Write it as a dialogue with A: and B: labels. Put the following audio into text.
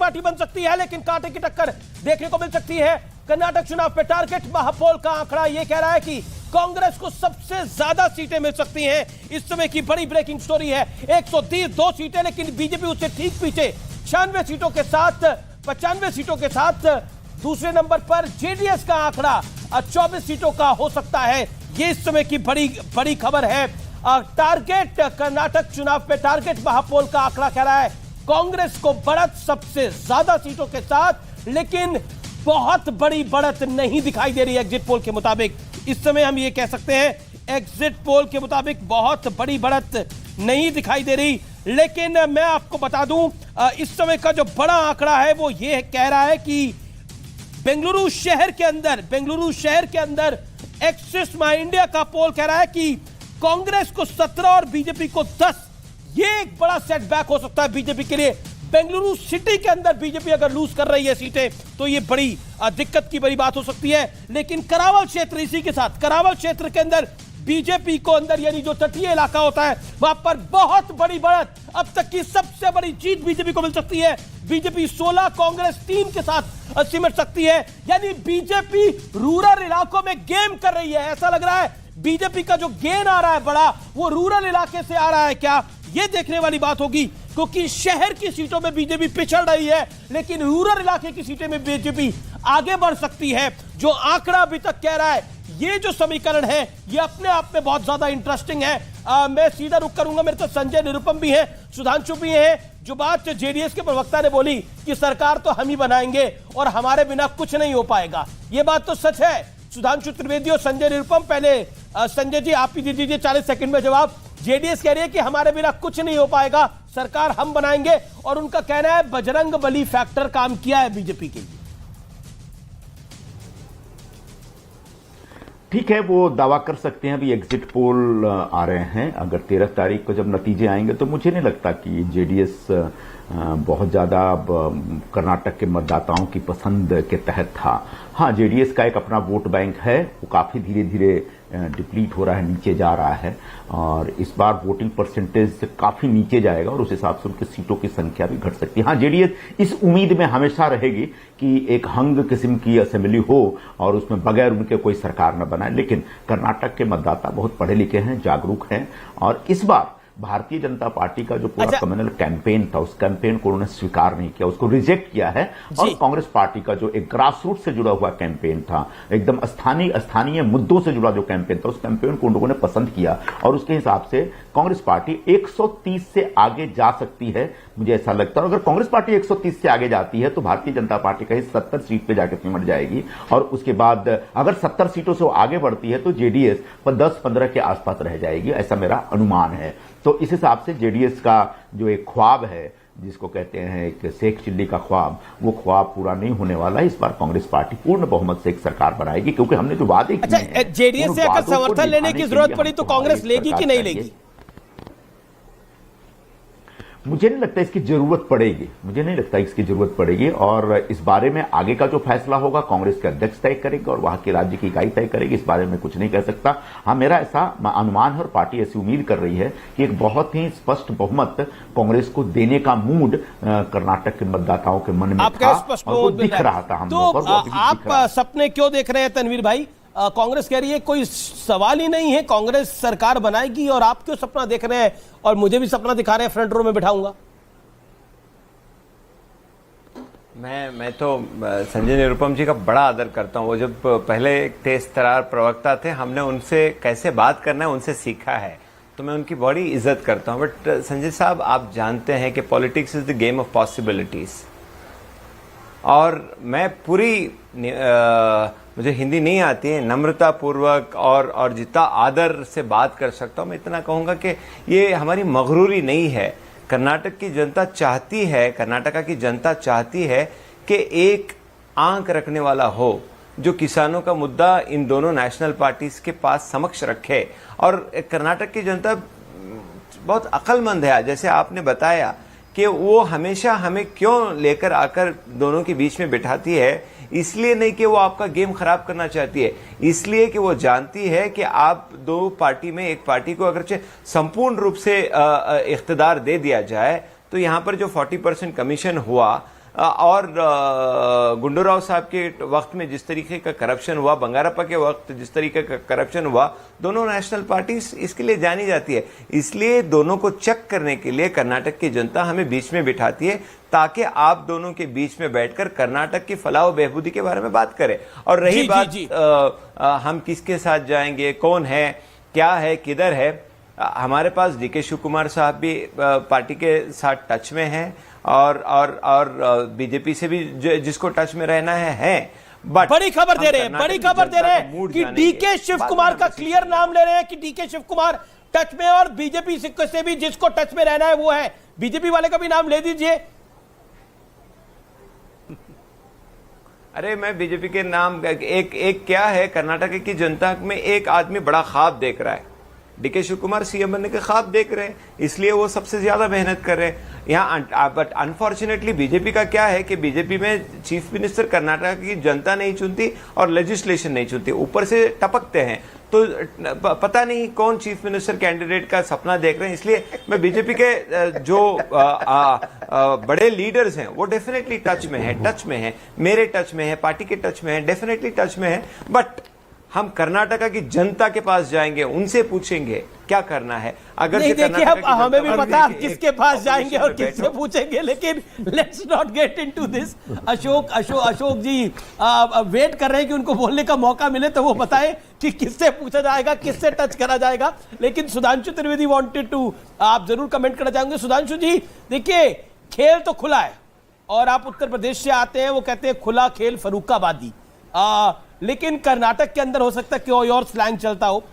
A: Party बन सकती है, लेकिन कांटे की टक्कर देखने को मिल सकती है। कर्नाटक चुनाव पे टारगेट महापोल का आंकड़ा यह कह रहा है कि कांग्रेस को सबसे ज्यादा सीटें मिल सकती हैं। इस समय की बड़ी ब्रेकिंग स्टोरी है, 132 सीटें, लेकिन बीजेपी उससे ठीक पीछे 96 सीटों के साथ, 95 सीटों के साथ दूसरे नंबर पर जेडीएस का आंकड़ा 24 सीटों का हो सकता है। ये इस समय की बड़ी खबर है। टारगेट कर्नाटक चुनाव पे टारगेट महापोल का आंकड़ा कह रहा है कांग्रेस को बढ़त सबसे ज्यादा सीटों के साथ, लेकिन बहुत बड़ी बढ़त नहीं दिखाई दे रही है एग्जिट पोल के मुताबिक। इस समय हम ये कह सकते हैं एग्जिट पोल के मुताबिक बहुत बड़ी बढ़त नहीं दिखाई दे रही। लेकिन मैं आपको बता दूं इस समय का जो बड़ा आंकड़ा है वो ये कह रहा है कि बेंगलुरु शहर के अंदर एक्सिस माई इंडिया का पोल कह रहा है कि कांग्रेस को 17 और बीजेपी को 10। ये एक बड़ा सेटबैक हो सकता है बीजेपी के लिए। बेंगलुरु सिटी के अंदर बीजेपी अगर लूज कर रही है सीटें तो ये बड़ी दिक्कत की बड़ी बात हो सकती है। लेकिन करावल क्षेत्र, इसी के साथ करावल क्षेत्र के अंदर बीजेपी को अंदर यानी जो तटीय इलाका होता है वहां पर बहुत बड़ी बढ़त, अब तक की सबसे बड़ी जीत बीजेपी को मिल सकती है। बीजेपी 16, कांग्रेस 3 के साथ सिमट सकती है। यानी बीजेपी रूरल इलाकों में गेम कर रही है। ऐसा लग रहा है बीजेपी का जो गेन आ रहा है बड़ा, वो रूरल इलाके से आ रहा है क्या, ये देखने वाली बात होगी। क्योंकि शहर की सीटों में बीजेपी पिछड़ रही है, लेकिन रूरल इलाके की सीटें में बीजेपी आगे बढ़ सकती है। जो आंकड़ा अभी तक कह रहा है, ये जो समीकरण है ये अपने आप में बहुत ज्यादा इंटरेस्टिंग है। मैं सीधा रुक करूंगा, मेरे तो संजय निरुपम भी है, सुधांशु भी है। जो बात जेडीएस के प्रवक्ता ने बोली कि सरकार तो हम ही बनाएंगे और हमारे बिना कुछ नहीं हो पाएगा, ये बात तो सच है। सुधांशु त्रिवेदी और संजय निरुपम, पहले संजय जी आप ही दे दीजिए 40 सेकंड में जवाब। जेडीएस कह रही है कि हमारे बिना कुछ नहीं हो पाएगा, सरकार हम बनाएंगे, और उनका कहना है बजरंग बली फैक्टर काम किया है बीजेपी के लिए।
B: ठीक है, वो दावा कर सकते हैं। अभी एग्जिट पोल आ रहे हैं, अगर 13 तारीख को जब नतीजे आएंगे तो मुझे नहीं लगता कि जेडीएस बहुत ज्यादा कर्नाटक के मतदाताओं की पसंद के तहत था। हाँ, जेडीएस का एक अपना वोट बैंक है, वो काफी धीरे धीरे डिप्लीट हो रहा है, नीचे जा रहा है, और इस बार वोटिंग परसेंटेज काफी नीचे जाएगा और उस हिसाब से उनकी सीटों की संख्या भी घट सकती है। हाँ, जेडीएस इस उम्मीद में हमेशा रहेगी कि एक हंग किस्म की असेंबली हो और उसमें बगैर उनके कोई सरकार न बनाए। लेकिन कर्नाटक के मतदाता बहुत पढ़े लिखे हैं, जागरूक हैं, और इस बार भारतीय जनता पार्टी का जो पूरा कम्युनल कैंपेन था, उस कैंपेन को उन्होंने स्वीकार नहीं किया, उसको रिजेक्ट किया है। और कांग्रेस पार्टी का जो एक ग्रास रूट से जुड़ा हुआ कैंपेन था, एकदम स्थानीय मुद्दों से जुड़ा जो कैंपेन था, उस कैंपेन को उन लोगों ने पसंद किया, और उसके हिसाब से कांग्रेस पार्टी 130 से आगे जा सकती है, मुझे ऐसा लगता है। अगर कांग्रेस पार्टी 130 से आगे जाती है तो भारतीय जनता पार्टी कहीं 70 सीट पे जाकर सिमट जाएगी, और उसके बाद अगर 70 सीटों से आगे बढ़ती है तो जेडीएस 10-15 के आसपास रह जाएगी, ऐसा मेरा अनुमान है। तो इस हिसाब से जेडीएस का जो एक ख्वाब है, जिसको कहते हैं एक शेख चिल्ली का ख्वाब, वो ख्वाब पूरा नहीं होने वाला है। इस बार कांग्रेस पार्टी पूर्ण बहुमत से एक सरकार बनाएगी, क्योंकि हमने जो वादे किए हैं,
A: जेडीएस से अगर समर्थन लेने की जरूरत पड़ी तो कांग्रेस लेगी कि नहीं लेगी?
B: मुझे नहीं लगता इसकी जरूरत पड़ेगी, मुझे नहीं लगता इसकी जरूरत पड़ेगी। और इस बारे में आगे का जो फैसला होगा कांग्रेस के अध्यक्ष तय करेंगे और वहां की राज्य की इकाई तय करेगी, इस बारे में कुछ नहीं कह सकता। हाँ, मेरा ऐसा अनुमान है और पार्टी ऐसी उम्मीद कर रही है कि एक बहुत ही स्पष्ट बहुमत कांग्रेस को देने का मूड कर्नाटक के मतदाताओं के मन में था और वो दिख रहा था हम लोगों को।
A: आप सपने क्यों देख रहे हैं तनवीर भाई? कांग्रेस कह रही है कोई सवाल ही नहीं है, कांग्रेस सरकार बनाएगी, और आप क्यों सपना देख रहे हैं और मुझे भी सपना दिखा रहे हैं फ्रंट रो में बिठाऊंगा?
C: मैं तो संजय निरुपम जी का बड़ा आदर करता हूं। वो जब पहले एक तेज तरार प्रवक्ता थे, हमने उनसे कैसे बात करना है उनसे सीखा है, तो मैं उनकी बड़ी इज्जत करता हूं। बट संजय साहब, आप जानते हैं कि politics is the game of possibilities, और मैं मुझे हिंदी नहीं आती है, नम्रता पूर्वक और जितना आदर से बात कर सकता हूं, मैं इतना कहूंगा कि ये हमारी मगरूरी नहीं है। कर्नाटक की जनता चाहती है, कर्नाटका की जनता चाहती है कि एक आंख रखने वाला हो जो किसानों का मुद्दा इन दोनों नेशनल पार्टीज के पास समक्ष रखे। और कर्नाटक की जनता बहुत अक्लमंद है, जैसे आपने बताया कि वो हमेशा हमें क्यों लेकर आकर दोनों के बीच में बिठाती है, इसलिए नहीं कि वो आपका गेम खराब करना चाहती है, इसलिए कि वो जानती है कि आप दो पार्टी में एक पार्टी को अगर संपूर्ण रूप से इख्तिदार दे दिया जाए तो यहाँ पर जो 40% कमीशन हुआ और गुंडूराव साहब के वक्त में जिस तरीके का करप्शन हुआ, बंगारप्पा के वक्त जिस तरीके का करप्शन हुआ, दोनों नेशनल पार्टीज इसके लिए जानी जाती है। इसलिए दोनों को चेक करने के लिए कर्नाटक की जनता हमें बीच में बिठाती है, ताकि आप दोनों के बीच में बैठकर कर्नाटक की फलाह और बहबूदी के बारे में बात करें। और रही बात हम किसके साथ जाएंगे, कौन है, क्या है, किधर है, हमारे पास डीके शिव कुमार साहब भी पार्टी के साथ टच में हैं और बीजेपी से भी जिसको टच में रहना है। बट
A: बड़ी खबर दे रहे हैं कि डीके शिव कुमार का क्लियर नाम ले रहे हैं कि डीके शिव कुमार टच में, और बीजेपी से भी जिसको टच में रहना है वो है। बीजेपी वाले का भी नाम ले दीजिए।
C: अरे मैं बीजेपी के नाम एक क्या है, कर्नाटक की जनता में एक आदमी बड़ा ख्वाब देख रहा है, डीके शिव कुमार सीएम बनने के ख्वाब देख रहे हैं, इसलिए वो सबसे ज्यादा मेहनत कर रहे हैं यहाँ। बट अनफॉर्चुनेटली बीजेपी का क्या है कि बीजेपी में चीफ मिनिस्टर कर्नाटक की जनता नहीं चुनती और लेजिस्लेशन नहीं चुनती, ऊपर से टपकते हैं, तो पता नहीं कौन चीफ मिनिस्टर कैंडिडेट का सपना देख रहे हैं। इसलिए मैं बीजेपी के जो बड़े लीडर्स हैं वो डेफिनेटली टच में है, मेरे टच में है, पार्टी के टच में है, डेफिनेटली टच में है। बट हम कर्नाटका की जनता के पास जाएंगे, उनसे पूछेंगे क्या करना है। अगर
A: नहीं, देखिए अब हमें भी पता है किसके पास जाएंगे और किससे पूछेंगे, लेकिन let's not get into this. Ashok ji wait कर रहे हैं कि उनको बोलने का मौका मिले तो वो बताएं कि किससे पूछा जाएगा, किससे टच करा जाएगा। लेकिन सुधांशु त्रिवेदी वांटेड टू, आप जरूर कमेंट करना चाहेंगे। सुधांशु जी देखिए, खेल तो खुला है और आप उत्तर प्रदेश से आते हैं, वो कहते हैं खुला खेल फर्रुखाबादी, लेकिन कर्नाटक के अंदर हो सकता है कोई और स्लैंग चलता हो।